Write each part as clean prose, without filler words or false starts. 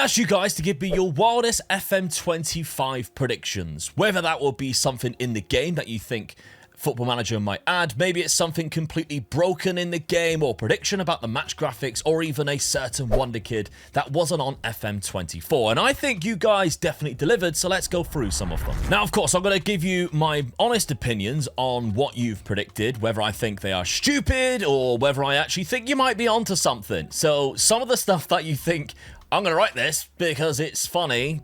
asked you guys to give me your wildest FM25 predictions. Whether that will be something in the game that you think Football Manager might add, maybe it's something completely broken in the game, or prediction about the match graphics, or even a certain Wonderkid that wasn't on FM24. And I think you guys definitely delivered, so let's go through some of them. Now, of course, I'm going to give you my honest opinions on what you've predicted, whether I think they are stupid, or whether I actually think you might be onto something. So, some of the stuff that you think, I'm going to write this because it's funny,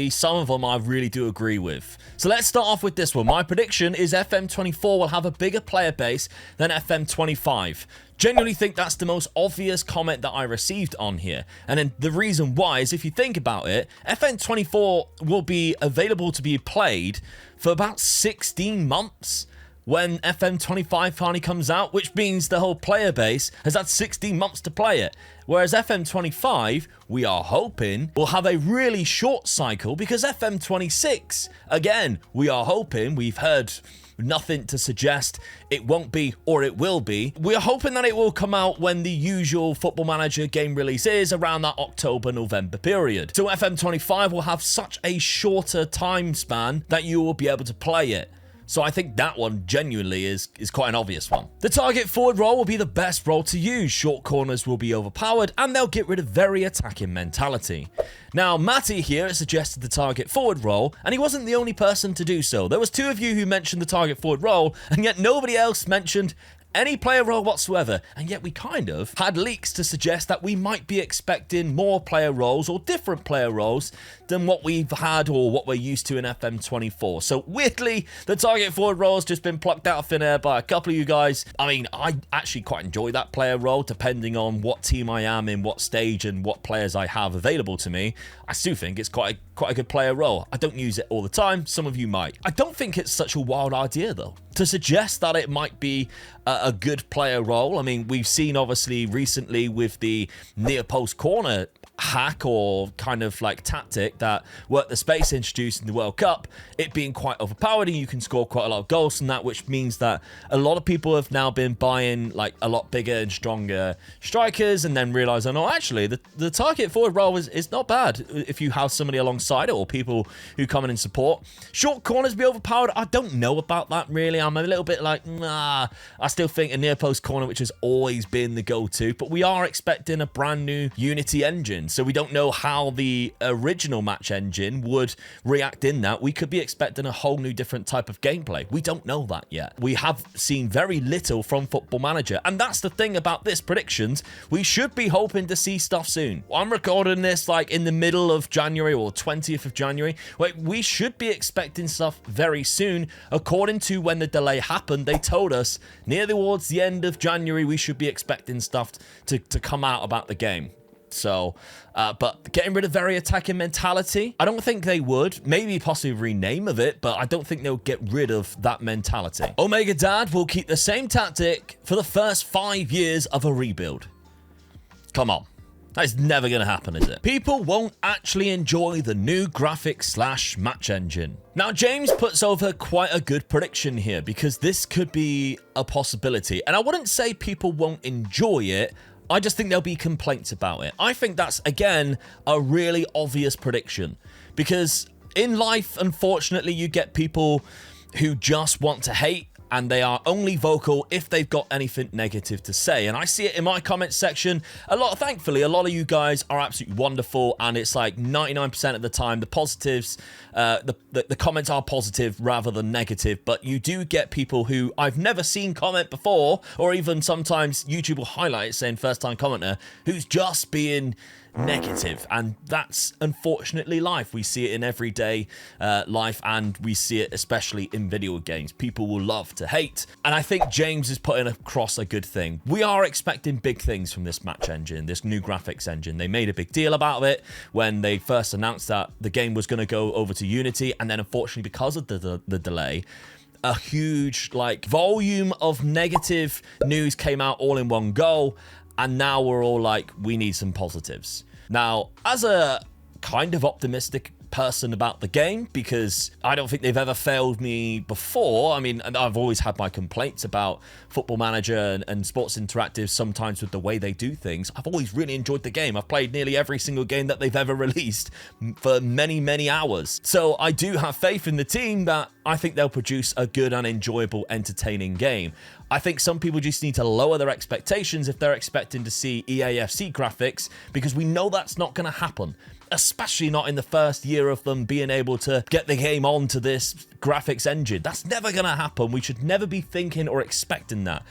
some of them I really do agree with. So let's start off with this one. My prediction is FM24 will have a bigger player base than FM25. Genuinely think that's the most obvious comment that I received on here. And then the reason why is, if you think about it, FM24 will be available to be played for about 16 months. When FM25 finally comes out, which means the whole player base has had 16 months to play it. Whereas FM25, we are hoping, will have a really short cycle, because FM26, again, we are hoping, we've heard nothing to suggest it won't be or it will be. We are hoping that it will come out when the usual Football Manager game release is, around that October-November period. So FM25 will have such a shorter time span that you will be able to play it. So I think that one genuinely is quite an obvious one. The target forward role will be the best role to use. Short corners will be overpowered, and they'll get rid of very attacking mentality. Now, Matty here suggested the target forward role, and he wasn't the only person to do so. There was two of you who mentioned the target forward role, and yet nobody else mentioned any player role whatsoever, and yet we kind of had leaks to suggest that we might be expecting more player roles, or different player roles, than what we've had or what we're used to in FM24. So weirdly, the target forward role has just been plucked out of thin air by a couple of you guys. I mean, I actually quite enjoy that player role, depending on what team I am in, what stage, and what players I have available to me. I still think it's quite a good player role. I don't use it all the time. Some of you might. I don't think it's such a wild idea, though, to suggest that it might be a good player role. I mean, we've seen obviously recently with the near post corner hack, or kind of like tactic that Work the Space introduced in the World Cup, it being quite overpowered, and you can score quite a lot of goals from that, which means that a lot of people have now been buying like a lot bigger and stronger strikers, and then realizing, oh, actually the target forward role is not bad if you have somebody alongside it, or people who come in and support. Short corners be overpowered. I don't know about that really. I'm a little bit like, nah. I still think a near post corner, which has always been the go-to, but we are expecting a brand new Unity engine, so we don't know how the original match engine would react in that. We could be expecting a whole new different type of gameplay. We don't know that yet. We have seen very little from Football Manager, and that's the thing about this predictions. We should be hoping to see stuff soon. I'm recording this like in the middle of January, or 20th of January. We should be expecting stuff very soon. According to when the delay happened, they told us near towards the end of January we should be expecting stuff to come out about the game. So, but getting rid of very attacking mentality, I don't think they would. Maybe possibly rename of it, but I don't think they'll get rid of that mentality. Omega Dad will keep the same tactic for the first 5 years of a rebuild. Come on. That's never going to happen, is it? People won't actually enjoy the new graphics / match engine. Now, James puts over quite a good prediction here, because this could be a possibility. And I wouldn't say people won't enjoy it. I just think there'll be complaints about it. I think that's, again, a really obvious prediction, because in life, unfortunately, you get people who just want to hate, and they are only vocal if they've got anything negative to say. And I see it in my comment section a lot. Thankfully, a lot of you guys are absolutely wonderful, and it's like 99% of the time the positives, the comments are positive rather than negative. But you do get people who I've never seen comment before, or even sometimes YouTube will highlight it saying first time commenter, who's just being negative, and that's unfortunately life. We see it in everyday life, and we see it especially in video games. People will love to hate, and I think James is putting across a good thing. We are expecting big things from this match engine, this new graphics engine. They made a big deal about it when they first announced that the game was going to go over to Unity, and then unfortunately, because of the delay, a huge volume of negative news came out all in one go. And now we're all like, we need some positives. Now, as a kind of optimistic person about the game, because I don't think they've ever failed me before. I mean, I've always had my complaints about Football Manager and Sports Interactive sometimes with the way they do things. I've always really enjoyed the game. I've played nearly every single game that they've ever released for many, many hours. So I do have faith in the team that I think they'll produce a good and enjoyable, entertaining game. I think some people just need to lower their expectations if they're expecting to see EAFC graphics, because we know that's not going to happen, especially not in the first year of them being able to get the game onto this graphics engine. That's never going to happen. We should never be thinking or expecting that.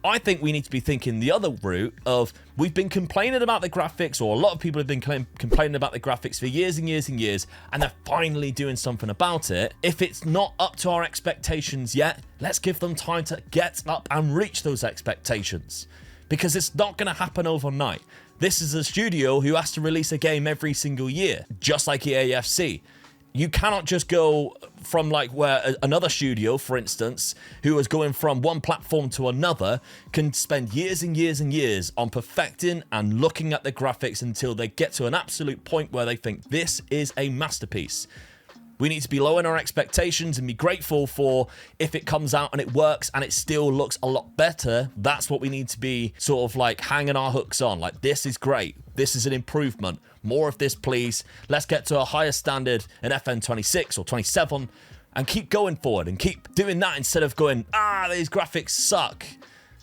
I think we need to be thinking the other route of, we've been complaining about the graphics, or a lot of people have been complaining about the graphics for years and years and years, and they're finally doing something about it. If it's not up to our expectations yet, let's give them time to get up and reach those expectations, because it's not going to happen overnight. This is a studio who has to release a game every single year, just like EAFC. You cannot just go from like where another studio, for instance, who is going from one platform to another, can spend years and years and years on perfecting and looking at the graphics until they get to an absolute point where they think this is a masterpiece. We need to be lowering our expectations and be grateful for if it comes out and it works and it still looks a lot better. That's what we need to be sort of like hanging our hooks on. Like, this is great. This is an improvement. More of this, please. Let's get to a higher standard in FM26 or 27 and keep going forward and keep doing that instead of going, these graphics suck.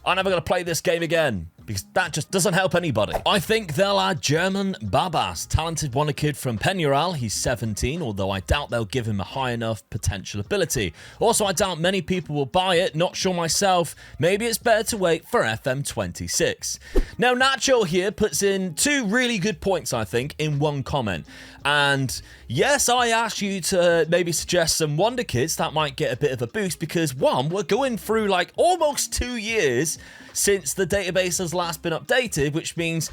I'm never going to play this game again, because that just doesn't help anybody. I think they'll add German Babas, talented Wonderkid from Peñarol. He's 17, although I doubt they'll give him a high enough potential ability. Also, I doubt many people will buy it. Not sure myself. Maybe it's better to wait for FM26. Now, Nacho here puts in two really good points, I think, in one comment. And yes, I asked you to maybe suggest some Wonderkids that might get a bit of a boost, because one, we're going through like almost 2 years since the database has last been updated, which means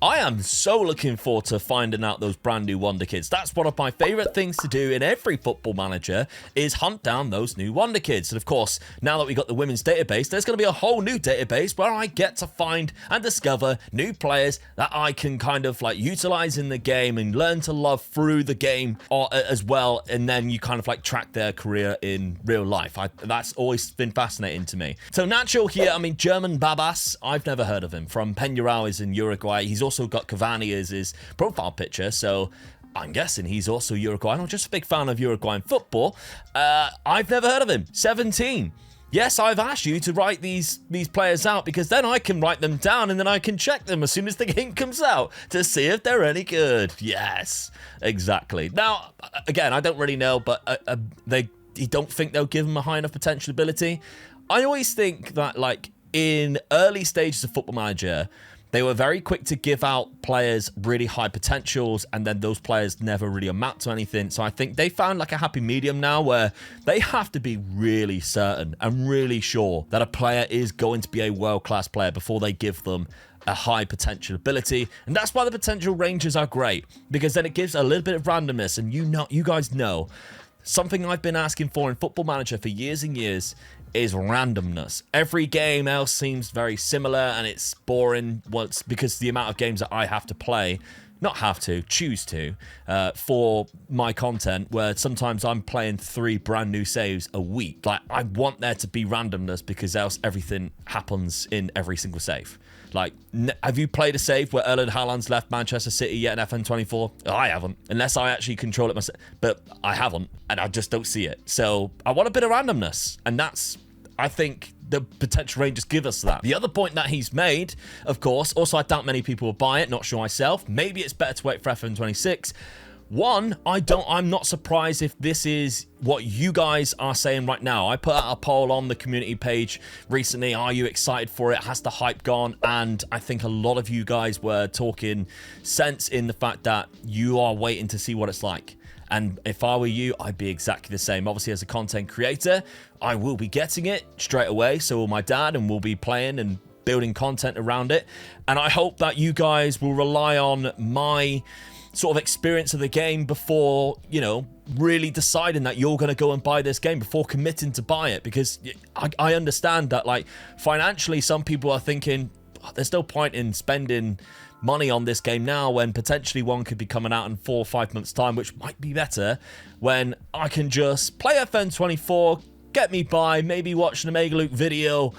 I am so looking forward to finding out those brand new Wonderkids. That's one of my favorite things to do in every Football Manager, is hunt down those new Wonderkids. And of course, now that we got the women's database, there's going to be a whole new database where I get to find and discover new players that I can kind of like utilize in the game and learn to love through the game as well. And then you kind of like track their career in real life. That's always been fascinating to me. So Nacho here, I mean, German Babas, I've never heard of him. From Peñarol, is in Uruguay. He's also got Cavani as his profile picture, so I'm guessing he's also Uruguayan. I'm just a big fan of Uruguayan football. I've never heard of him. 17. Yes, I've asked you to write these players out, because then I can write them down and then I can check them as soon as the game comes out to see if they're any good. Yes, exactly. Now, again, I don't really know, but you don't think they'll give him a high enough potential ability? I always think that, like, in early stages of Football Manager, they were very quick to give out players really high potentials, and then those players never really amount to anything. So I think they found like a happy medium now where they have to be really certain and really sure that a player is going to be a world-class player before they give them a high potential ability. And that's why the potential ranges are great, because then it gives a little bit of randomness. And you guys know, something I've been asking for in Football Manager for years and years is randomness. Every game else seems very similar and it's boring once, because the amount of games that I have to play, not have to, choose to, for my content, where sometimes I'm playing 3 brand new saves a week. Like, I want there to be randomness, because else everything happens in every single save. Like, have you played a save where Erling Haaland's left Manchester City yet in FM24? I haven't, unless I actually control it myself. But I haven't, and I just don't see it. So I want a bit of randomness, and that's, I think, the potential ranges give us that. The other point that he's made, of course, also I doubt many people will buy it, not sure myself. Maybe it's better to wait for FM26. One, I'm not surprised if this is what you guys are saying right now. I put out a poll on the community page recently. Are you excited for it? Has the hype gone? And I think a lot of you guys were talking sense in the fact that you are waiting to see what it's like. And if I were you, I'd be exactly the same. Obviously, as a content creator, I will be getting it straight away. So will my dad, and we'll be playing and building content around it. And I hope that you guys will rely on my sort of experience of the game before, you know, really deciding that you're going to go and buy this game, before committing to buy it. Because I understand that, like, financially, some people are thinking, there's no point in spending money on this game now when potentially one could be coming out in 4 or 5 months' time, which might be better when I can just play FM24, get me by, maybe watch an Omega Luke video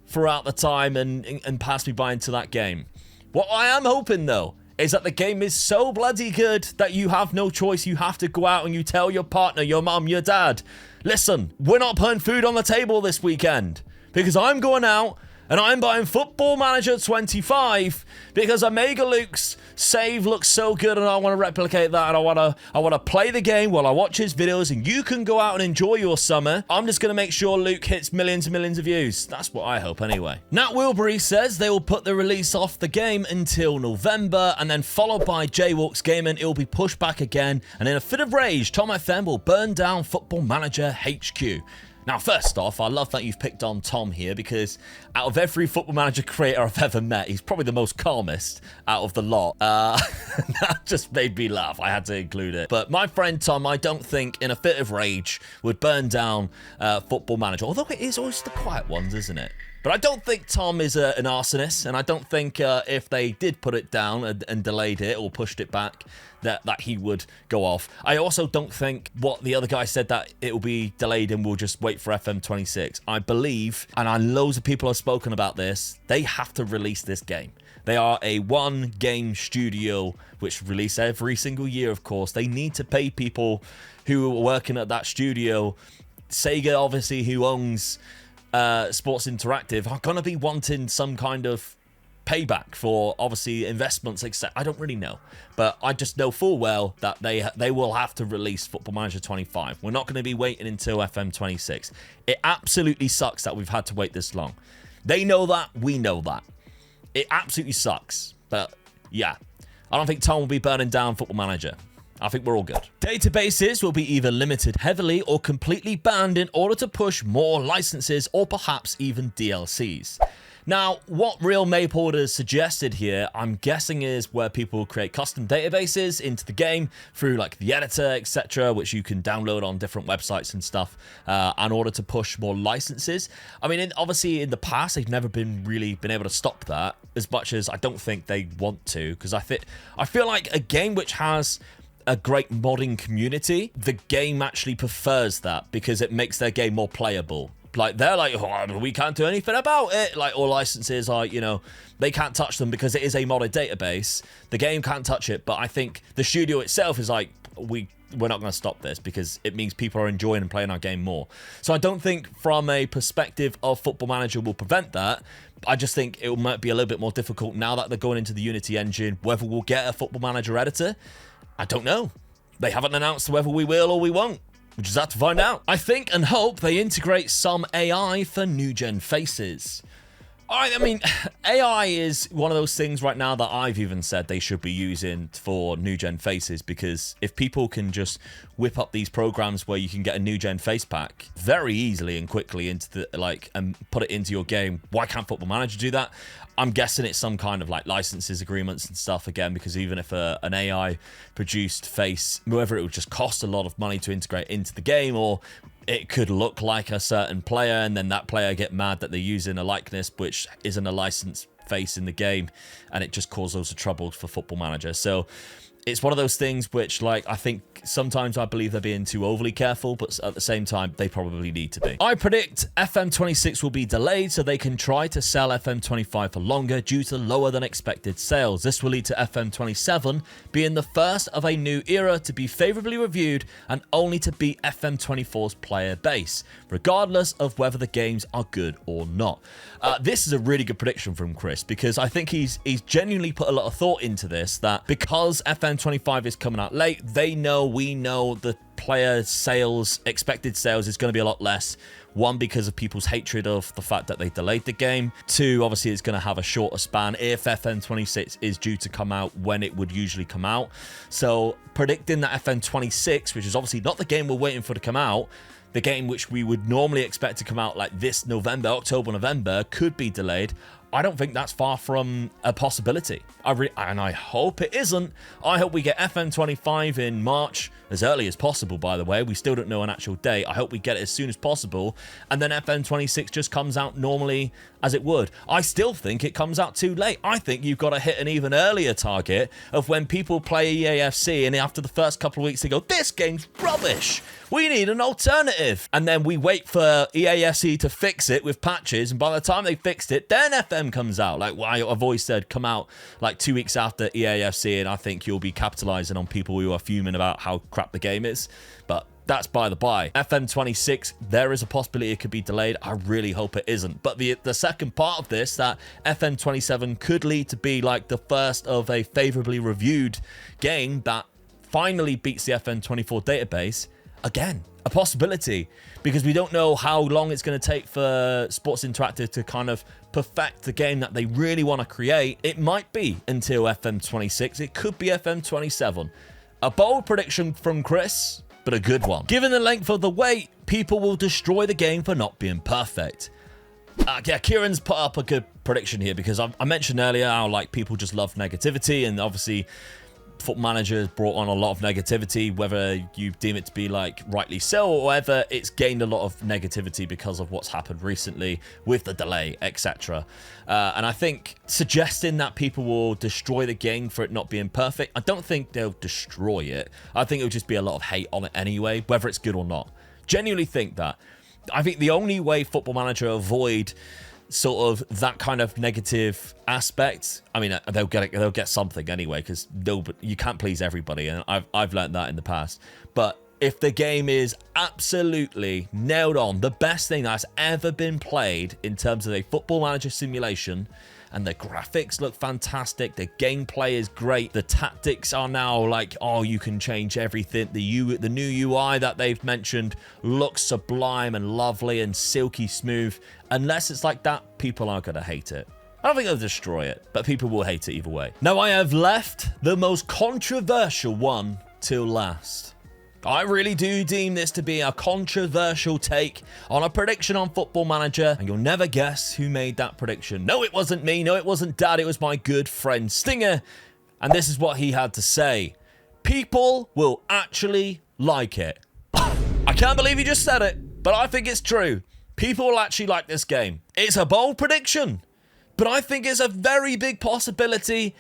throughout the time and pass me by into that game. What I am hoping, though, is that the game is so bloody good that you have no choice. You have to go out and you tell your partner, your mum, your dad, listen, we're not putting food on the table this weekend because I'm going out and I'm buying Football Manager 25 because Omega Luke's save looks so good and I want to replicate that, and I want to play the game while I watch his videos, and you can go out and enjoy your summer. I'm just going to make sure Luke hits millions and millions of views. That's what I hope anyway. Nat Wilbury says they will put the release off the game until November, and then followed by Jaywalks Gaming, it will be pushed back again, and in a fit of rage, Tom FM will burn down Football Manager HQ. Now, first off, I love that you've picked on Tom here because out of every Football Manager creator I've ever met, he's probably the most calmest out of the lot. That just made me laugh. I had to include it. But my friend Tom, I don't think in a fit of rage would burn down Football Manager, although it is always the quiet ones, isn't it? But I don't think Tom is an arsonist, and I don't think if they did put it down and delayed it or pushed it back, that he would go off. I also don't think what the other guy said, that it will be delayed and we'll just wait for FM26. I believe, and I loads of people have spoken about this, they have to release this game. They are a one-game studio which release every single year, of course. They need to pay people who are working at that studio. Sega, obviously, who owns Sports Interactive, are going to be wanting some kind of payback for obviously investments, etc. I don't really know, but I just know full well that they will have to release Football Manager 25. We're not going to be waiting until FM26. It absolutely sucks that we've had to wait this long. They know that, we know that. It absolutely sucks, but yeah, I don't think Tom will be burning down Football Manager. I think we're all good. Databases will be either limited heavily or completely banned in order to push more licenses or perhaps even DLCs. Now, what Real Mayport has suggested here, I'm guessing, is where people create custom databases into the game through like the editor, etc., which you can download on different websites and stuff in order to push more licenses. I mean, obviously in the past, they've never really been able to stop that, as much as I don't think they want to, because I feel like a game which has a great modding community, the game actually prefers that because it makes their game more playable. Like, they're like, oh, we can't do anything about it. Like, all licenses are, you know, they can't touch them because it is a modded database. The game can't touch it, but I think the studio itself is like, we're not going to stop this because it means people are enjoying and playing our game more. So I don't think from a perspective of Football Manager will prevent that. I just think it might be a little bit more difficult now that they're going into the Unity engine. Whether we'll get a Football Manager editor, I don't know. They haven't announced whether we will or we won't. We just have to find out. I think and hope they integrate some AI for new-gen faces. I mean, AI is one of those things right now that I've even said they should be using for new-gen faces, because if people can just whip up these programs where you can get a new-gen face pack very easily and quickly into the, and put it into your game, why can't Football Manager do that? I'm guessing it's some kind of like licenses agreements and stuff again, because even if an AI produced face, whether it would just cost a lot of money to integrate into the game, or it could look like a certain player and then that player get mad that they're using a likeness which isn't a licensed face in the game, and it just causes loads of trouble for Football Manager. So it's one of those things which, like, I think sometimes I believe they're being too overly careful, but at the same time, they probably need to be. I predict FM26 will be delayed so they can try to sell FM25 for longer due to lower than expected sales. This will lead to FM27 being the first of a new era to be favorably reviewed and only to beat FM24's player base, regardless of whether the games are good or not. This is a really good prediction from Chris, because I think he's genuinely put a lot of thought into this, that because FM25 is coming out late, we know the player sales, expected sales is going to be a lot less. One, because of people's hatred of the fact that they delayed the game. Two, obviously it's going to have a shorter span if FM26 is due to come out when it would usually come out. So predicting that FM26, which is obviously not the game we're waiting for to come out, the game which we would normally expect to come out like this November, October, November, could be delayed. I don't think that's far from a possibility. And I hope it isn't. I hope we get FM25 in March, as early as possible, by the way. We still don't know an actual date. I hope we get it as soon as possible. And then FM26 just comes out normally as it would. I still think it comes out too late. I think you've got to hit an even earlier target of when people play EAFC and after the first couple of weeks they go, this game's rubbish. We need an alternative. And then we wait for EAFC to fix it with patches. And by the time they fixed it, then FM comes out. Like I've always said, come out like 2 weeks after EAFC. And I think you'll be capitalizing on people who are fuming about how crap the game is. But that's by the by. FM26, there is a possibility it could be delayed. I really hope it isn't. But the second part of this, that FM27 could lead to be like the first of a favorably reviewed game that finally beats the FM24 database. Again, a possibility, because we don't know how long it's going to take for Sports Interactive to kind of perfect the game that they really want to create. It might be until FM26. It could be FM27. A bold prediction from Chris, but a good one. Given the length of the wait, people will destroy the game for not being perfect. Yeah, Kieran's put up a good prediction here, because I mentioned earlier how like people just love negativity, and obviously Football Manager has brought on a lot of negativity, whether you deem it to be like rightly so or whatever. It's gained a lot of negativity because of what's happened recently with the delay, etc. And I think suggesting that people will destroy the game for it not being perfect, I don't think they'll destroy it. I think it'll just be a lot of hate on it anyway, whether it's good or not. Genuinely think that. I think the only way Football Manager avoid sort of that kind of negative aspect, I mean, they'll get something anyway, because you can't please everybody, and I've learned that in the past. But if the game is absolutely nailed on, the best thing that's ever been played in terms of a Football Manager simulation, and the graphics look fantastic, the gameplay is great, the tactics are now like, oh, you can change everything, the new UI that they've mentioned looks sublime and lovely and silky smooth. Unless it's like that, people are going to hate it. I don't think they'll destroy it, but people will hate it either way. Now, I have left the most controversial one till last. I really do deem this to be a controversial take on a prediction on Football Manager, and you'll never guess who made that prediction. No, it wasn't me. No, it wasn't Dad. It was my good friend Stinger, and this is what he had to say. People will actually like it. I can't believe he just said it, but I think it's true. People will actually like this game. It's a bold prediction, but I think it's a very big possibility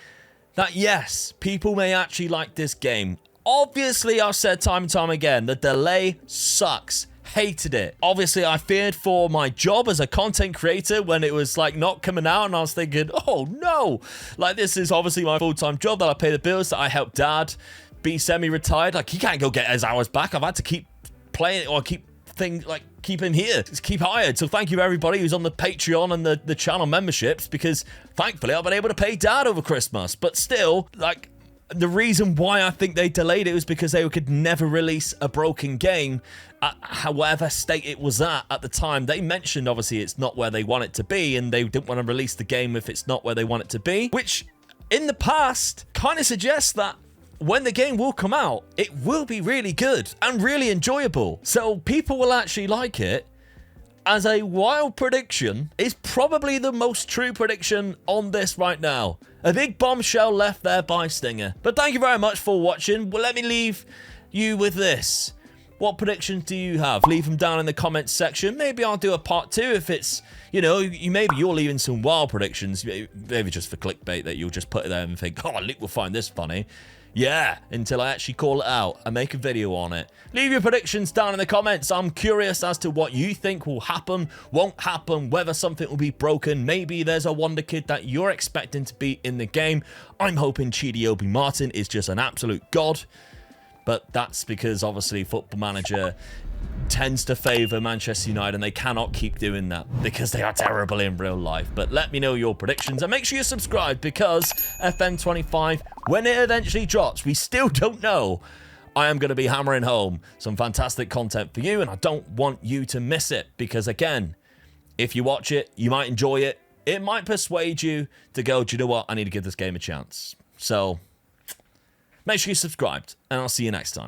that, yes, people may actually like this game. Obviously, I've said time and time again, the delay sucks. Hated it. Obviously, I feared for my job as a content creator when it was like not coming out, and I was thinking, oh no, like this is obviously my full-time job that I pay the bills, that I help Dad be semi-retired. Like he can't go get his hours back. I've had to keep playing or keep him here, just keep hired. So thank you everybody who's on the Patreon and the channel memberships, because thankfully I've been able to pay Dad over Christmas. But still, like, the reason why I think they delayed it was because they could never release a broken game at however state it was at the time. They mentioned obviously it's not where they want it to be, and they didn't want to release the game if it's not where they want it to be, which in the past kind of suggests that when the game will come out, it will be really good and really enjoyable. So people will actually like it. As a wild prediction, is probably the most true prediction on this right now. A big bombshell left there by Stinger. But thank you very much for watching. Well, let me leave you with this. What predictions do you have? Leave them down in the comments section. Maybe I'll do a part 2 if it's, you know, maybe you're leaving some wild predictions. Maybe just for clickbait that you'll just put it there and think, oh, Luke will find this funny. Yeah, until I actually call it out and make a video on it. Leave your predictions down in the comments. I'm curious as to what you think will happen, won't happen, whether something will be broken. Maybe there's a Wonderkid that you're expecting to be in the game. I'm hoping Chidi Obi Martin is just an absolute god. But that's because obviously Football Manager tends to favour Manchester United, and they cannot keep doing that because they are terrible in real life. But let me know your predictions, and make sure you subscribe, because FM25, when it eventually drops, we still don't know, I am going to be hammering home some fantastic content for you, and I don't want you to miss it, because again, if you watch it, you might enjoy it. It might persuade you to go, do you know what, I need to give this game a chance. So make sure you're subscribed, and I'll see you next time.